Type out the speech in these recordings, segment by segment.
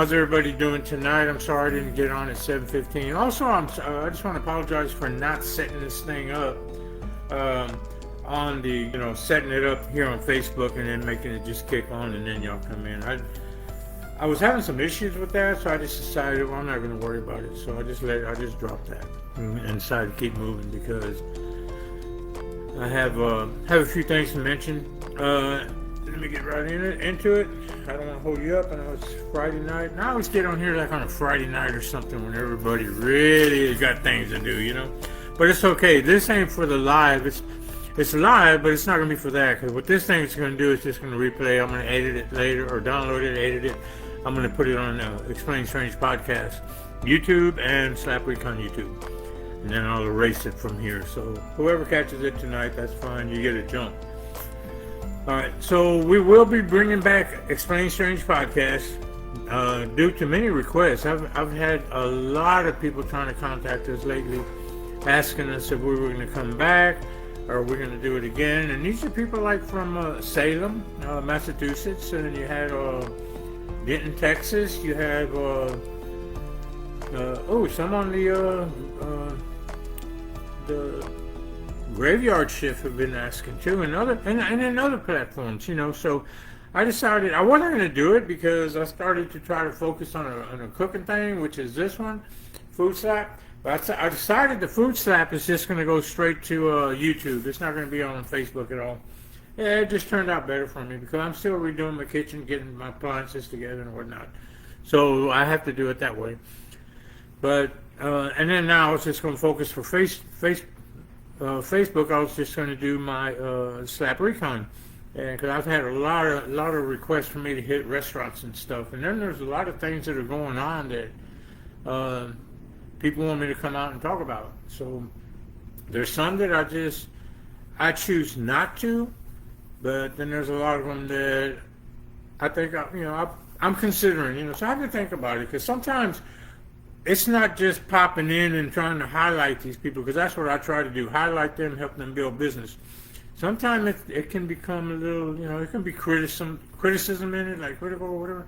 How's everybody doing tonight? I'm sorry I didn't get on at 7:15. Also, I just want to apologize for not setting this thing up on the, setting it up here on Facebook and then making it just kick on and then y'all come in. I was having some issues with that, so I just decided, well, I'm not going to worry about it. So I just dropped that and decided to keep moving because I have a few things to mention. Let me get right into it. I don't want to hold you up. I know it's Friday night. And I always get on here like on a Friday night or something when everybody really has got things to do. But it's okay. This ain't for the live. It's live, but it's not going to be for that. Because what this thing is going to do is just going to replay. I'm going to edit it later or download it, edit it. I'm going to put it on Explain Strange Podcast, YouTube, and Slap Recon YouTube. And then I'll erase it from here. So whoever catches it tonight, that's fine. You get a jump. Alright, so we will be bringing back Explain Strange Podcast due to many requests. I've had a lot of people trying to contact us lately, asking us if we were going to come back or we're going to do it again. And these are people like from Salem, Massachusetts, and you had Denton, Texas. You have some on the Graveyard Shift have been asking too, and in other platforms, So I decided I wasn't going to do it because I started to try to focus on a cooking thing, which is this one, Food Slap. But I decided the Food Slap is just going to go straight to YouTube. It's not going to be on Facebook at all. Yeah, it just turned out better for me because I'm still redoing my kitchen, getting my appliances together and whatnot. So I have to do it that way. But and then now it's just going to focus for Facebook. I was just going to do my Slap Recon, because I've had a lot of requests for me to hit restaurants and stuff, and then there's a lot of things that are going on that people want me to come out and talk about. So there's some that I choose not to, but then there's a lot of them that I think I'm considering. So I have to think about it because sometimes it's not just popping in and trying to highlight these people, because that's what I try to do, highlight them, help them build business. Sometimes it can become a little, it can be criticism in it, like critical or whatever.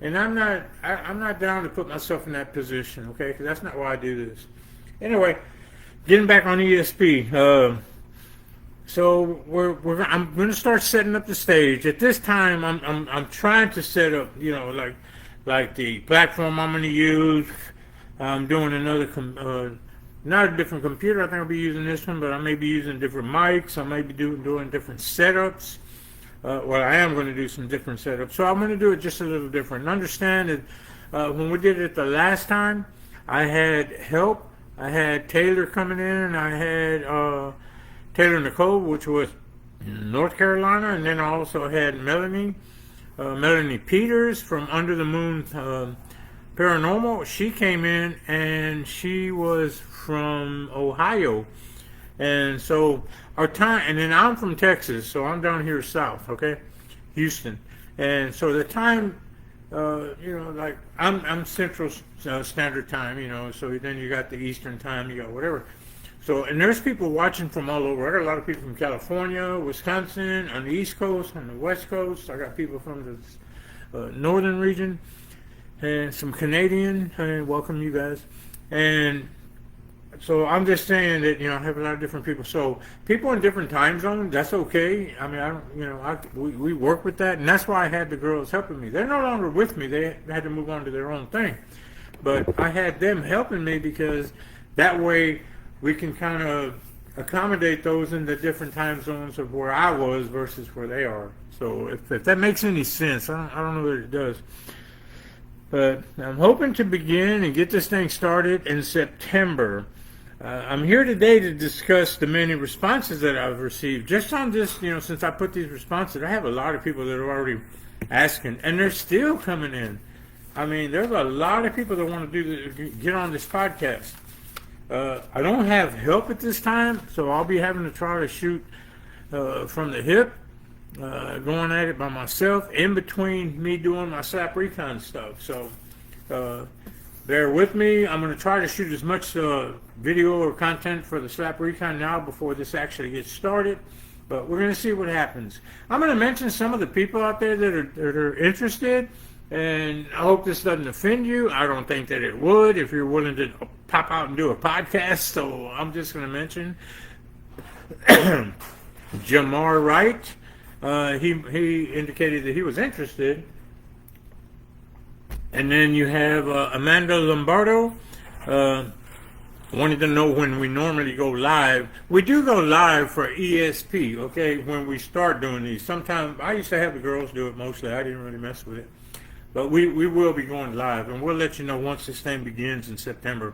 And I'm not down to put myself in that position, okay? Because that's not why I do this. Anyway, getting back on ESP. So I'm going to start setting up the stage. At this time, I'm trying to set up, like the platform I'm going to use. I'm doing another, not a different computer. I think I'll be using this one, but I may be using different mics. I may be doing different setups. I am going to do some different setups. So I'm going to do it just a little different. And understand that when we did it the last time, I had help. I had Taylor coming in, and I had Taylor Nicole, which was in North Carolina, and then I also had Melanie Peters from Under the Moon Paranormal. She came in and she was from Ohio, and so our time, and then I'm from Texas, so I'm down here south, okay, Houston, and so the time, like I'm Central Standard Time, so then you got the Eastern Time, you got whatever. So, and there's people watching from all over. I got a lot of people from California, Wisconsin, on the East Coast, on the West Coast. I got people from the northern region, and some Canadian. Hey, welcome you guys. And so I'm just saying that, I have a lot of different people. So people in different time zones, that's okay. I mean, we work with that, and that's why I had the girls helping me. They're no longer with me. They had to move on to their own thing. But I had them helping me because that way we can kind of accommodate those in the different time zones of where I was versus where they are. So if that makes any sense, I don't know that it does. But I'm hoping to begin and get this thing started in September. I'm here today to discuss the many responses that I've received. Just on this, since I put these responses, I have a lot of people that are already asking, and they're still coming in. I mean, there's a lot of people that want to get on this podcast. I don't have help at this time, so I'll be having to try to shoot from the hip, going at it by myself, in between me doing my Slap Recon stuff. So bear with me. I'm going to try to shoot as much video or content for the Slap Recon now before this actually gets started. But we're going to see what happens. I'm going to mention some of the people out there that are interested. And I hope this doesn't offend you. I don't think that it would if you're willing to pop out and do a podcast. So I'm just going to mention Jamar Wright. He indicated that he was interested. And then you have Amanda Lombardo. Wanted to know when we normally go live. We do go live for ESP, okay, when we start doing these. Sometimes, I used to have the girls do it mostly. I didn't really mess with it. But we will be going live, and we'll let you know once this thing begins in September.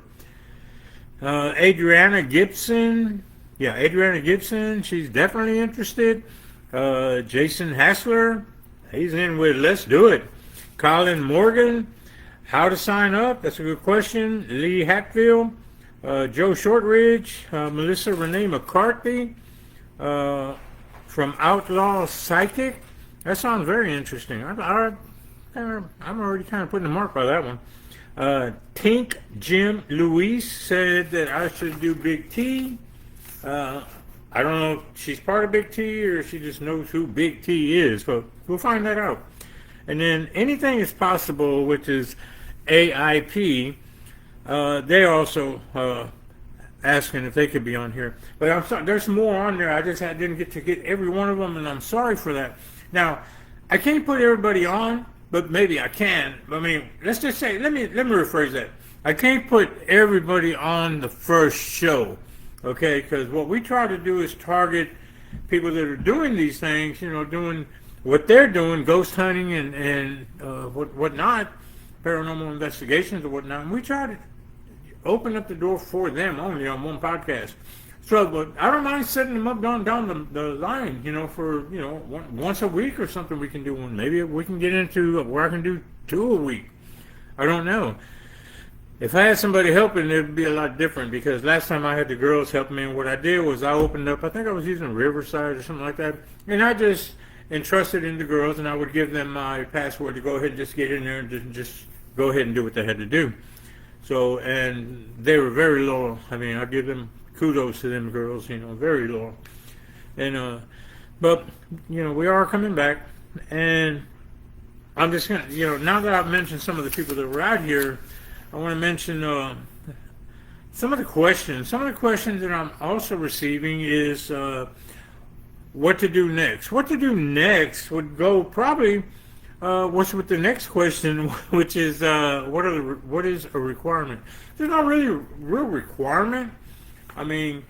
Adriana Gibson. Yeah, Adriana Gibson. She's definitely interested. Jason Hassler. He's in with Let's Do It. Colin Morgan. How to sign up? That's a good question. Lee Hatfield. Joe Shortridge. Melissa Renee McCarthy. From Outlaw Psychic. That sounds very interesting. I'm already kind of putting a mark by that one. Tink Jim Luis said that I should do Big T. I don't know if she's part of Big T or she just knows who Big T is, but we'll find that out. And then Anything Is Possible, which is AIP, they also asking if they could be on here. But I'm sorry, there's more on there. I didn't get to get every one of them, and I'm sorry for that. Now, I can't put everybody on, but maybe I can. I mean, let's just say, let me rephrase that. I can't put everybody on the first show, okay? Because what we try to do is target people that are doing these things, doing what they're doing, ghost hunting and whatnot, paranormal investigations or whatnot. And we try to open up the door for them only on one podcast. So, but I don't mind setting them up down the line, for, once a week or something we can do one. Maybe we can get into where I can do 2 a week. I don't know. If I had somebody helping, it would be a lot different, because last time I had the girls help me, and what I did was I opened up, I think I was using Riverside or something like that, and I just entrusted in the girls, and I would give them my password to go ahead and just get in there and just go ahead and do what they had to do. So, and they were very loyal. I mean, I give them kudos to them girls, very loyal. And, but, we are coming back, and I'm just going to, now that I've mentioned some of the people that were out here, I want to mention some of the questions. Some of the questions that I'm also receiving is what to do next. What to do next would go probably, what's with the next question, which is what is a requirement? There's not really a real requirement. I mean,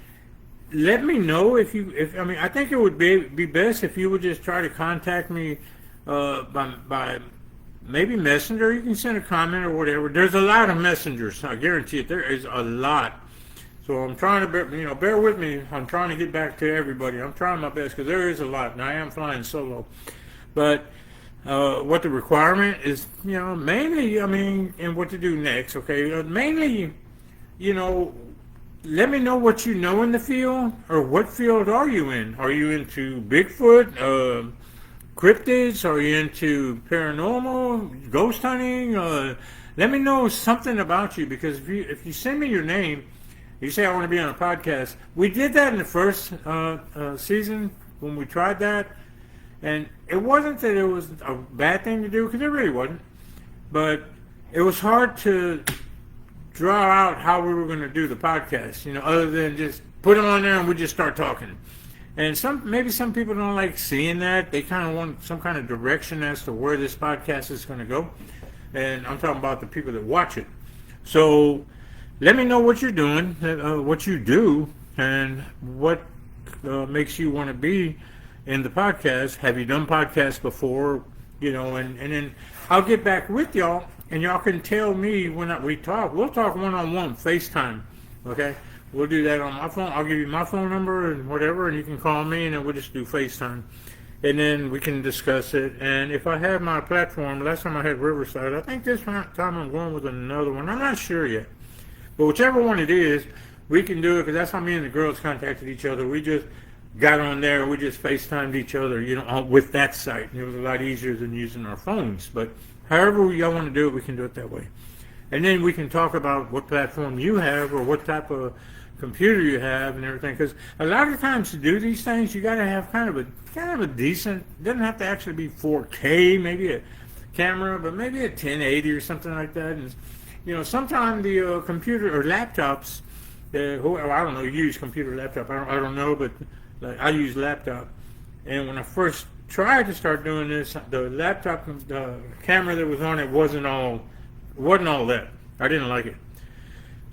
let me know if I think it would be best if you would just try to contact me by maybe Messenger. You can send a comment or whatever. There's a lot of messengers. I guarantee it. There is a lot. So I'm trying to bear with me. I'm trying to get back to everybody. I'm trying my best because there is a lot, and I am flying solo. But what the requirement is, mainly, and what to do next. Okay, mainly, let me know what you know in the field, or what field are you in? Are you into Bigfoot, cryptids? Are you into paranormal, ghost hunting? Let me know something about you, because if you send me your name, you say I want to be on a podcast. We did that in the first season when we tried that, and it wasn't that it was a bad thing to do, because it really wasn't, but it was hard to draw out how we were going to do the podcast, other than just put them on there and we just start talking. And maybe some people don't like seeing that. They kind of want some kind of direction as to where this podcast is going to go. And I'm talking about the people that watch it. So let me know what you're doing, what you do, and what makes you want to be in the podcast. Have you done podcasts before? And then I'll get back with y'all, and y'all can tell me when we talk. We'll talk one-on-one, FaceTime, okay? We'll do that on my phone. I'll give you my phone number and whatever, and you can call me, and then we'll just do FaceTime. And then we can discuss it. And if I have my platform, last time I had Riverside, I think this time I'm going with another one. I'm not sure yet. But whichever one it is, we can do it, because that's how me and the girls contacted each other. We just got on there, we just FaceTimed each other, with that site. It was a lot easier than using our phones. But however y'all want to do it, we can do it that way. And then we can talk about what platform you have, or what type of computer you have and everything, because a lot of times to do these things, you got to have kind of a decent, doesn't have to actually be 4K, maybe a camera, but maybe a 1080 or something like that. And sometimes the computer or laptops, I don't know, you use computer laptop, I don't know, but like I use laptop. And when I first tried to start doing this, the laptop, the camera that was on it wasn't all that. I didn't like it.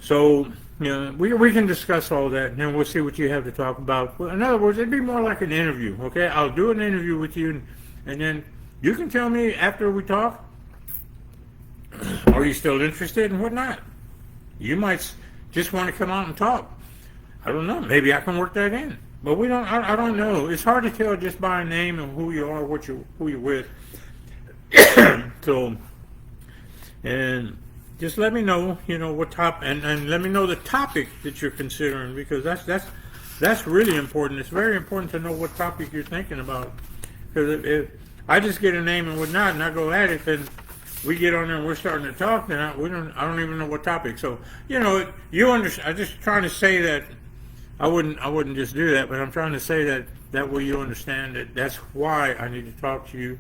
So, we can discuss all that, and then we'll see what you have to talk about. Well, in other words, it'd be more like an interview, okay? I'll do an interview with you, and then you can tell me after we talk, are you still interested and whatnot? You might just want to come out and talk. I don't know. Maybe I can work that in. But I don't know. It's hard to tell just by a name and who you are, who you're with. So, and just let me know, what and let me know the topic that you're considering, because that's really important. It's very important to know what topic you're thinking about. Because if I just get a name and whatnot, and I go at it, then we get on there and we're starting to talk, then I don't even know what topic. So, you understand. I'm just trying to say that I wouldn't just do that, but I'm trying to say that way you understand that that's why I need to talk to you,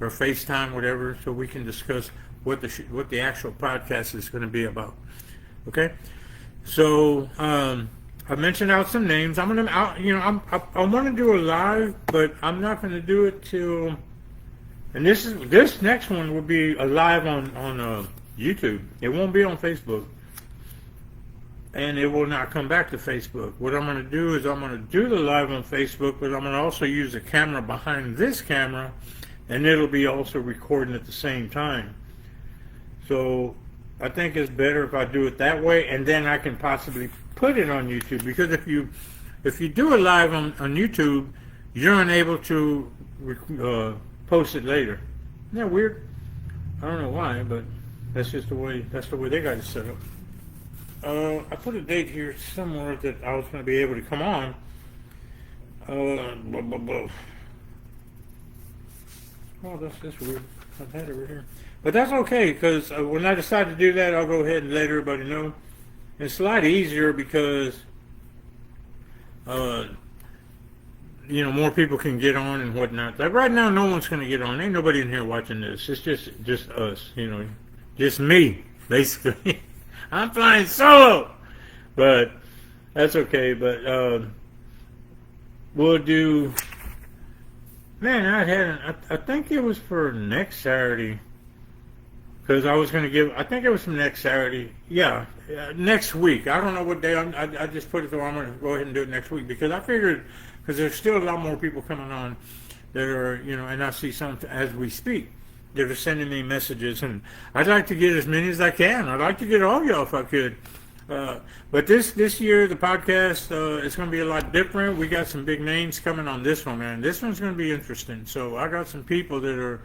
or FaceTime, whatever, so we can discuss what the actual podcast is going to be about. Okay, so I mentioned out some names. I want to do a live, but I'm not going to do it till. And this next one will be a live on YouTube. It won't be on Facebook, and it will not come back to Facebook. What I'm going to do is I'm going to do the live on Facebook, but I'm going to also use the camera behind this camera, and it'll be also recording at the same time. So I think it's better if I do it that way, and then I can possibly put it on YouTube. Because if you do it live on YouTube, you're unable to post it later. Isn't that weird? I don't know why, but that's just the way they got it set up. I put a date here somewhere that I was going to be able to come on. Oh, that's weird. I've had it right here. But that's okay, because when I decide to do that, I'll go ahead and let everybody know. It's a lot easier because, more people can get on and whatnot. Like right now, no one's going to get on. Ain't nobody in here watching this. It's just us, just me, basically. I'm flying solo, but that's okay. But we'll do. Man, I think it was for next Saturday, because I was going to give. I think it was from next Saturday. Yeah, next week. I don't know what day. I just put it so I'm going to go ahead and do it next week, because I figured, because there's still a lot more people coming on that are, and I see some as we speak. They're sending me messages, and I'd like to get as many as I can. I'd like to get all y'all if I could. But this year, the podcast is going to be a lot different. We got some big names coming on this one, man. This one's going to be interesting. So I got some people that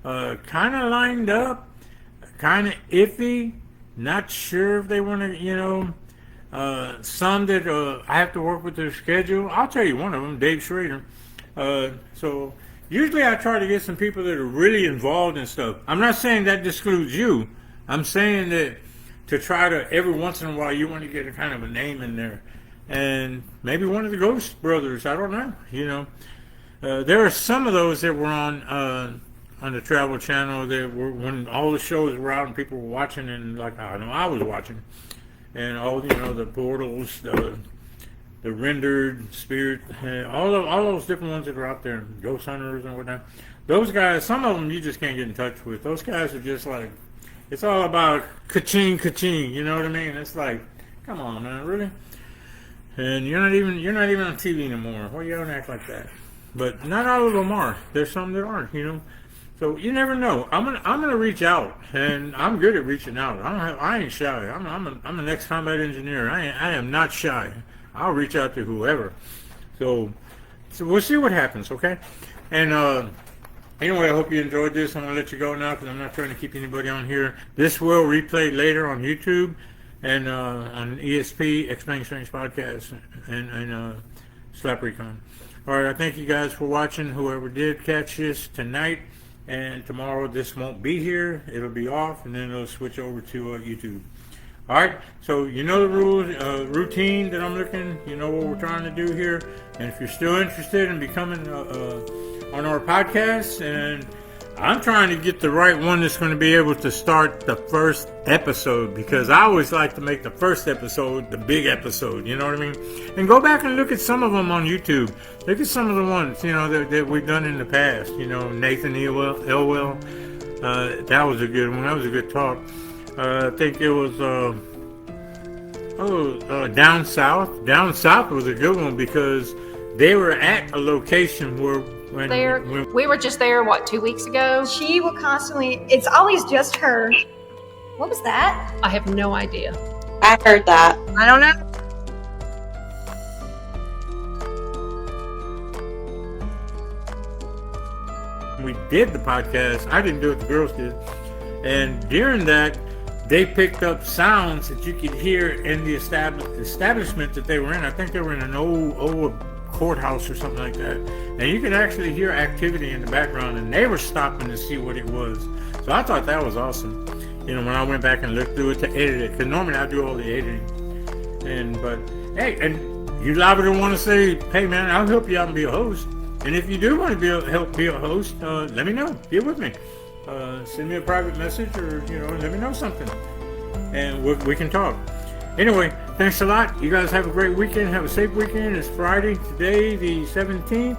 are kind of lined up, kind of iffy, not sure if they want to, some that I have to work with their schedule. I'll tell you one of them, Dave Schrader. So usually I try to get some people that are really involved in stuff. I'm not saying that excludes you. I'm saying that to try to, every once in a while, you want to get a kind of a name in there. And maybe one of the Ghost Brothers, I don't know, there are some of those that were on the Travel Channel that were, when all the shows were out and people were watching, and like, I know I was watching. And all, the portals, the rendered spirit, all those different ones that are out there, ghost hunters and whatnot. Those guys, some of them you just can't get in touch with. Those guys are just like, it's all about ka-ching, ka-ching. You know what I mean? It's like, come on, man, really? And you're not even on TV anymore. Why you don't act like that? But not all of them are. There's some that aren't. So you never know. I'm gonna reach out, and I'm good at reaching out. I ain't shy. I'm an ex-combat engineer. I am not shy. I'll reach out to whoever. So we'll see what happens, okay? And anyway, I hope you enjoyed this. I'm gonna let you go now because I'm not trying to keep anybody on here. This will replay later on YouTube and on ESP, Explaining Strange Podcast, and Slap Recon. All right, I thank you guys for watching. Whoever did catch this tonight. And tomorrow this won't be here. It'll be off, and then it'll switch over to YouTube. All right, so you know the rules, routine that I'm looking. You know what we're trying to do here. And if you're still interested in becoming on our podcast and I'm trying to get the right one that's going to be able to start the first episode, because I always like to make the first episode the big episode, you know what I mean? And go back and look at some of them on YouTube. Look at some of the ones, you know, that we've done in the past. You know, Nathan Elwell. That was a good one. That was a good talk. I think it was Down South. Down South was a good one because they were at a location where we were just there, 2 weeks ago? She will constantly, it's always just her. What was that? I have no idea. I heard that. I don't know. we did the podcast, I didn't do it, the girls did. And during that, they picked up sounds that you could hear in the establishment that they were in. I think they were in an old courthouse or something like that. And you could actually hear activity in the background, and they were stopping to see what it was. So I thought that was awesome. You know, when I went back and looked through it to edit it, because normally I do all the editing. But hey, and you liable to want to say, hey man, I'll help you out and be a host. And if you do want to help be a host, let me know. Get with me. Send me a private message, or let me know something, and we can talk. Anyway, thanks a lot. You guys have a great weekend. Have a safe weekend. It's Friday today, the 17th,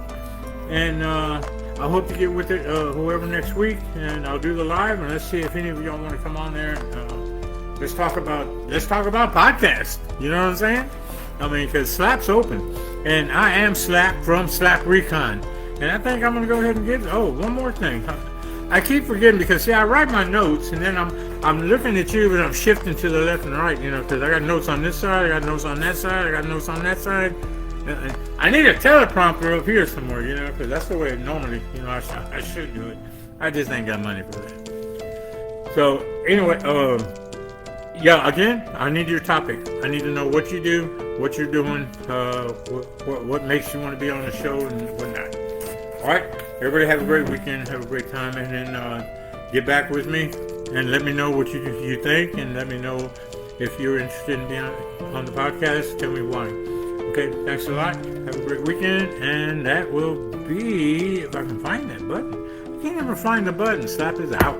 and I hope to get with it whoever next week, and I'll do the live, and let's see if any of y'all want to come on there. Let's talk about podcasts. You know what I'm saying? I mean, because Slap's open, and I am Slap from Slap Recon, and I think I'm gonna go ahead and get. Oh, one more thing. I keep forgetting because, see, I write my notes, and then I'm looking at you, and I'm shifting to the left and right, because I got notes on this side, I got notes on that side, I got notes on that side. And I need a teleprompter up here somewhere, because that's the way it normally, I should do it. I just ain't got money for that. So, anyway, yeah, again, I need your topic. I need to know what you do, what you're doing, what makes you want to be on the show, and whatnot. All right, everybody have a great weekend, have a great time, and then get back with me and let me know what you think, and let me know if you're interested in being on the podcast. Tell me why. Okay, thanks a lot. Have a great weekend, and that will be, if I can find that button. I can't ever find the button. Slap is out.